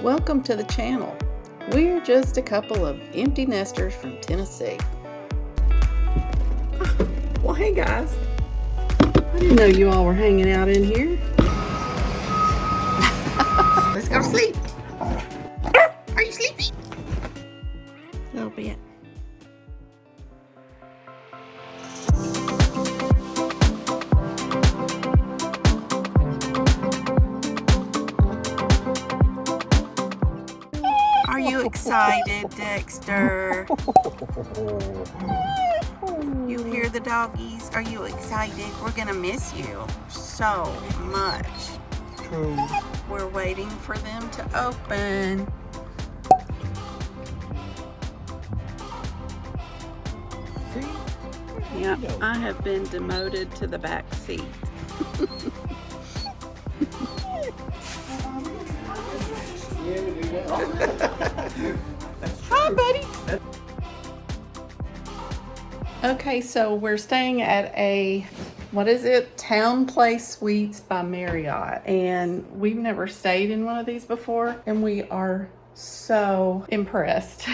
Welcome to the channel. We're just a couple of empty nesters from Tennessee. Well, hey guys. I didn't know you all were hanging out in here. Let's go to sleep. Are you sleepy? A little bit. Are you excited, Dexter? You hear the doggies? Are you excited? We're gonna miss you so much. True. We're waiting for them to open. See? Yep, I have been demoted to the back seat. Yeah, we do that. Hi, buddy. Okay, so we're staying at a, what is it? Town Place Suites by Marriott. And we've never stayed in one of these before. And we are so impressed.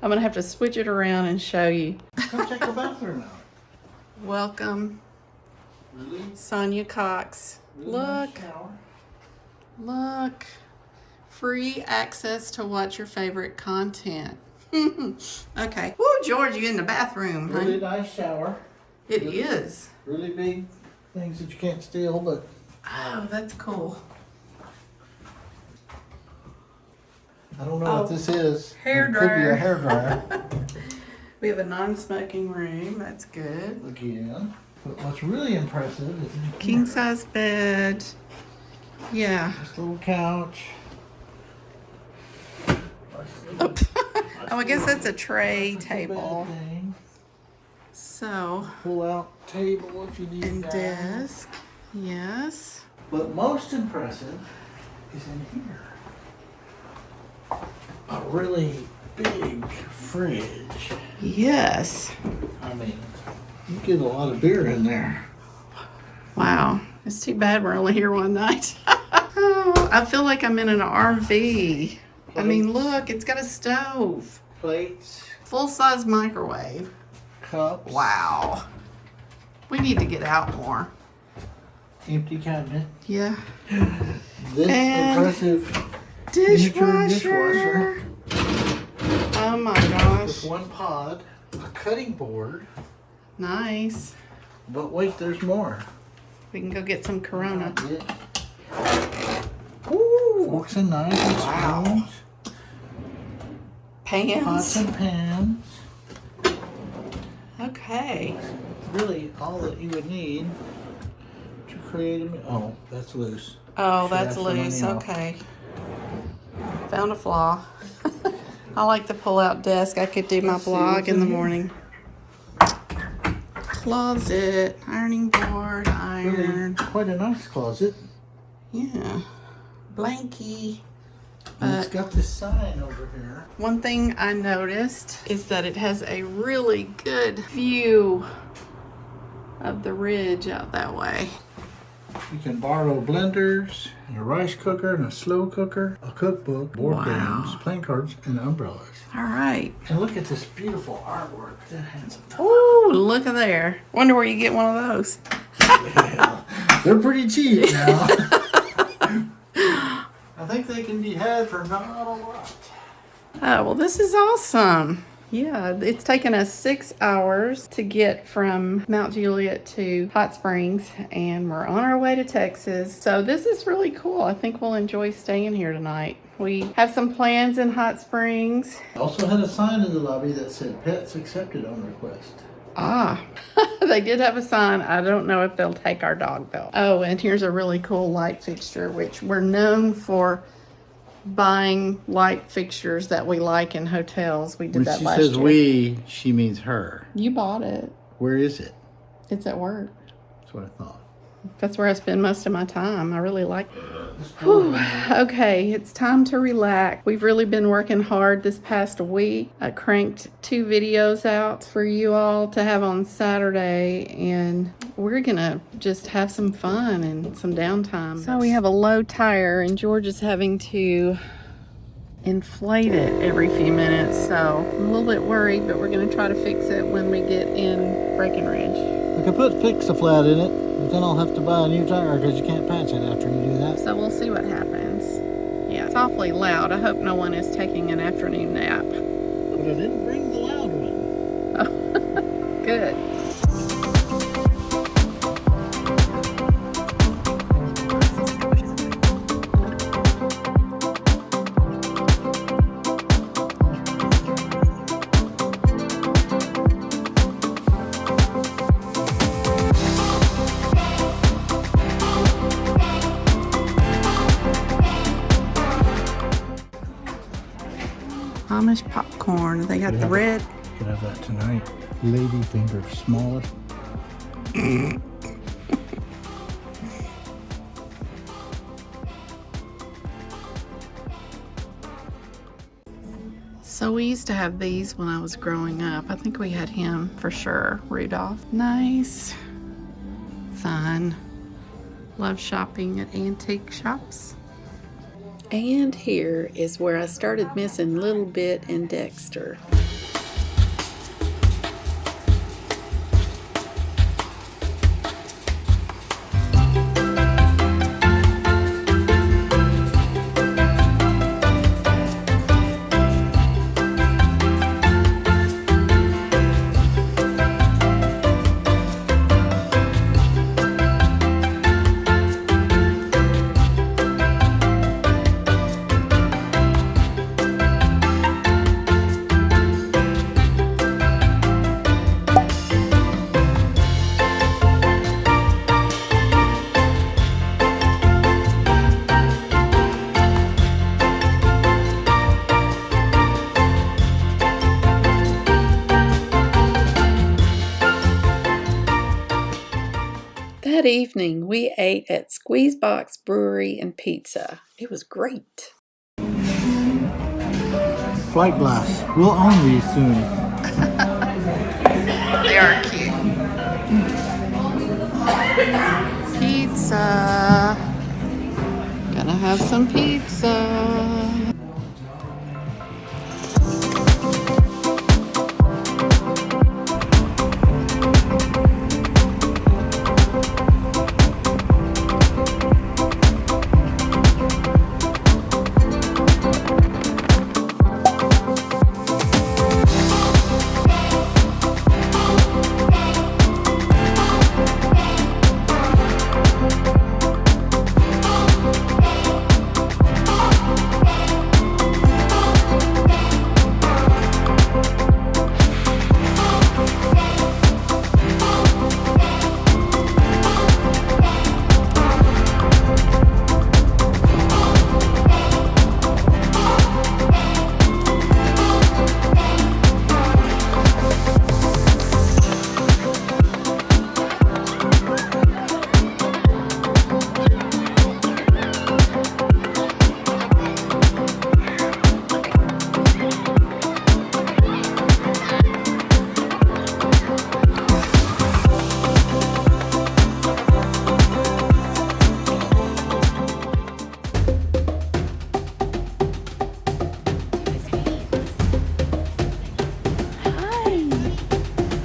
I'm gonna have to switch it around and show you. Come check the bathroom out. Welcome, Really? Sonya Cox. Really Look, nice shower. look. Free access to watch your favorite content. Okay. Woo, George, you in the bathroom, honey. Really nice shower. It is. Really big things that you can't steal, but Oh, that's cool. I don't know what this is. Hair It could be dryer. a hair dryer. We have a non-smoking room. That's good. Again. But what's really impressive is King size bed. Yeah. this little couch. Oh, I guess that's a tray That's not a table. bad thing. So, Pull out table if you need and that. desk. Yes. But most impressive is in here. A really big fridge. Yes. I mean, you get a lot of beer in there. Wow. It's too bad we're only here one night. Oh, I feel like I'm in an RV. I mean, look, it's got a stove. Plates, Full-size microwave. cups. Wow. We need to get out more. Empty cabinet. Yeah. This And impressive miniature Dishwasher. Oh my with gosh. one pod, a cutting board. Nice. But wait, there's more. We can go get some Corona. Forks and knives and Wow. spoons. Pots Pans. and pans. Okay. Really all that you would need to create a meal. Oh, that's loose. Oh, Should that's ask for money loose. off. Okay. Found a flaw. I like the pull-out desk. I could do my Let's see blog what's in the in here. morning. Closet, ironing board, Really iron. quite a nice closet. Yeah. Blankie. And it's got this sign over here. One thing I noticed is that it has a really good view of the ridge out that way. You can borrow blenders, and a rice cooker, and a slow cooker, a cookbook, board Wow. games, playing cards, and umbrellas. All right. And look at this beautiful artwork. That handsome. Ooh, look at there. Wonder where you get one of those. Yeah, they're pretty cheap now. I think they can be had for not a lot. Oh, well, this is awesome. Yeah, it's taken us 6 hours to get from Mount Juliet to Hot Springs, and we're on our way to Texas. So this is really cool. I think we'll enjoy staying here tonight. We have some plans in Hot Springs. Also had a sign in the lobby that said pets accepted on request. Ah, they did have a sign. I don't know if they'll take our dog though. Oh, and here's a really cool light fixture, which we're known for buying light fixtures that we like in hotels. We did When that she last says year. we, she means her. You bought it. Where is it? It's at work. That's what I thought. That's where I spend most of my time. I really like it. Whew. Okay, it's time to relax. We've really been working hard this past week. I cranked 2 videos out for you all to have on Saturday, and we're gonna just have some fun and some downtime. So we have a low tire, and George is having to inflate it every few minutes, so I'm a little bit worried, but we're going to try to fix it when we get in Breckenridge. I could put Fix-A-Flat in it, but then I'll have to buy a new tire because you can't patch it after you do that. So we'll see what happens. Yeah, it's awfully loud. I hope no one is taking an afternoon nap. But I didn't bring the loud one. Oh, good. Amish popcorn. They got the red. Could have that tonight. Lady finger, smallest. So we used to have these when I was growing up. I think we had him for sure. Rudolph. Nice. Fun. Love shopping at antique shops. And here is where I started missing Little Bit and Dexter. That evening, we ate at Squeezebox Brewery and Pizza. It was great. Flight glass. We'll own these soon. They are cute. Pizza. Gonna have some pizza.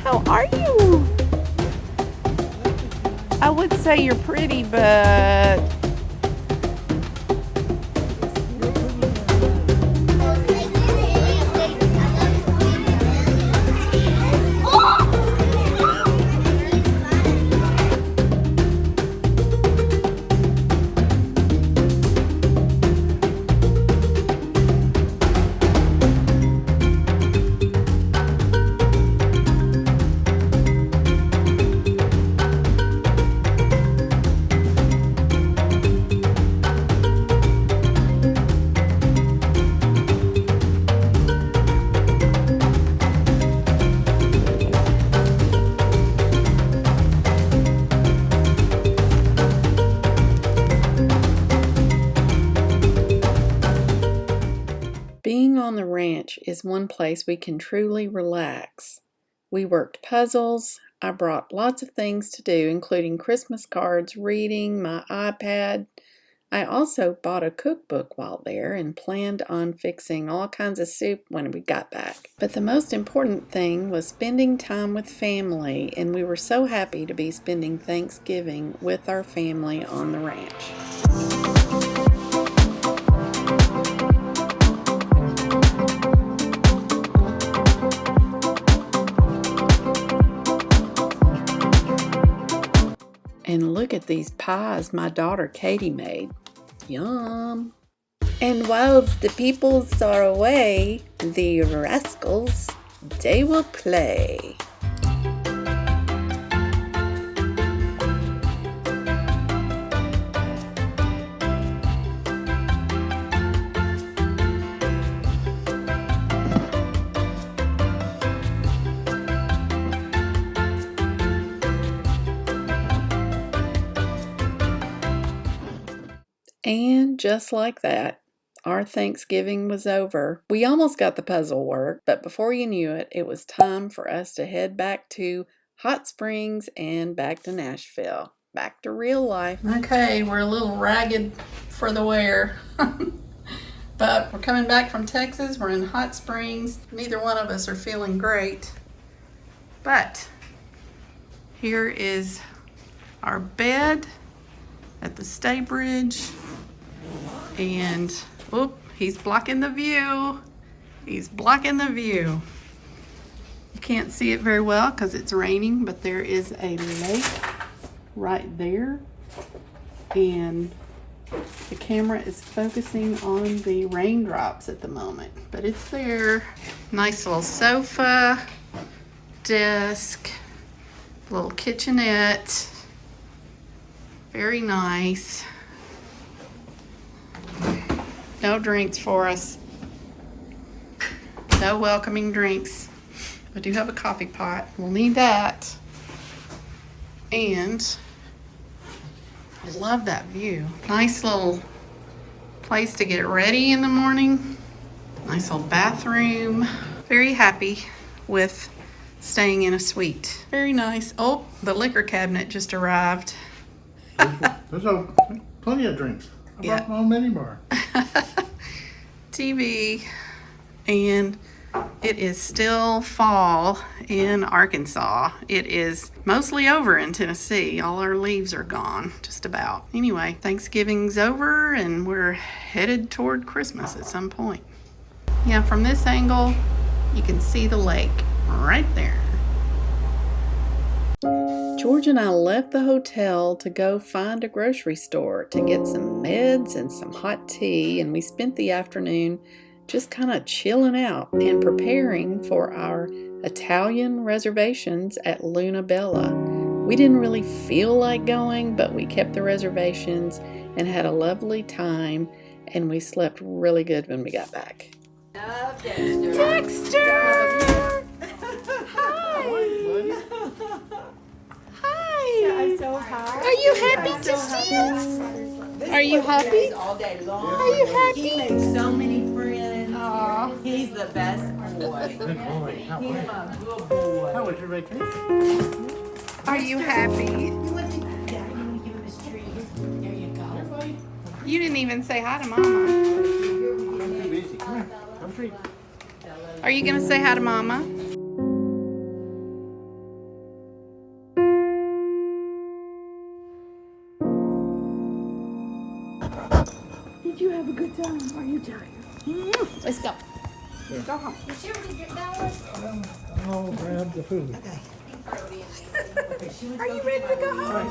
How are you? I would say you're pretty, but being on the ranch is one place we can truly relax. We worked puzzles. I brought lots of things to do, including Christmas cards, reading, my iPad. I also bought a cookbook while there and planned on fixing all kinds of soup when we got back. But the most important thing was spending time with family, and we were so happy to be spending Thanksgiving with our family on the ranch. And look at these pies my daughter Katie made. Yum! And whilst the peoples are away, the rascals, they will play. And just like that, our Thanksgiving was over. We almost got the puzzle work, but before you knew it, it was time for us to head back to Hot Springs and back to Nashville. Back to real life. Okay, we're a little ragged for the wear. But we're coming back from Texas. We're in Hot Springs. Neither one of us are feeling great. But here is our bed at the stay bridge. And, oop, he's blocking the view. He's blocking the view. You can't see it very well because it's raining, but there is a lake right there. And the camera is focusing on the raindrops at the moment, but it's there. Nice little sofa, desk, little kitchenette. Very nice. No drinks for us. No welcoming drinks. I do have a coffee pot. We'll need that. And I love that view. Nice little place to get ready in the morning. Nice little bathroom. Very happy with staying in a suite. Very nice. Oh, the liquor cabinet just arrived. There's plenty of drinks. I brought my own minibar. TV, and it is still fall in Arkansas. It is mostly over in Tennessee. All our leaves are gone, just about. Anyway, Thanksgiving's over and we're headed toward Christmas at some point. Yeah, from this angle, you can see the lake right there. George and I left the hotel to go find a grocery store to get some meds and some hot tea, and we spent the afternoon just kind of chilling out and preparing for our Italian reservations at Luna Bella. We didn't really feel like going, but we kept the reservations and had a lovely time, and we slept really good when we got back. Love Dexter. Dexter! I'm so high. Are you happy to see us? Are you happy? All day long. Are you happy? He makes so many friends. Aw. He's the best boy. Good boy. How He's was my good boy. How was your vacation? Are you happy? You want to, Dad, you want to give him his treat? There you go. You didn't even say hi to Mama. I'm too busy. Come here. Come treat. Are you going to say hi to Mama? Did you have a good time? Are you tired? Let's go. Go home. I'll grab the food. Are you ready to go home?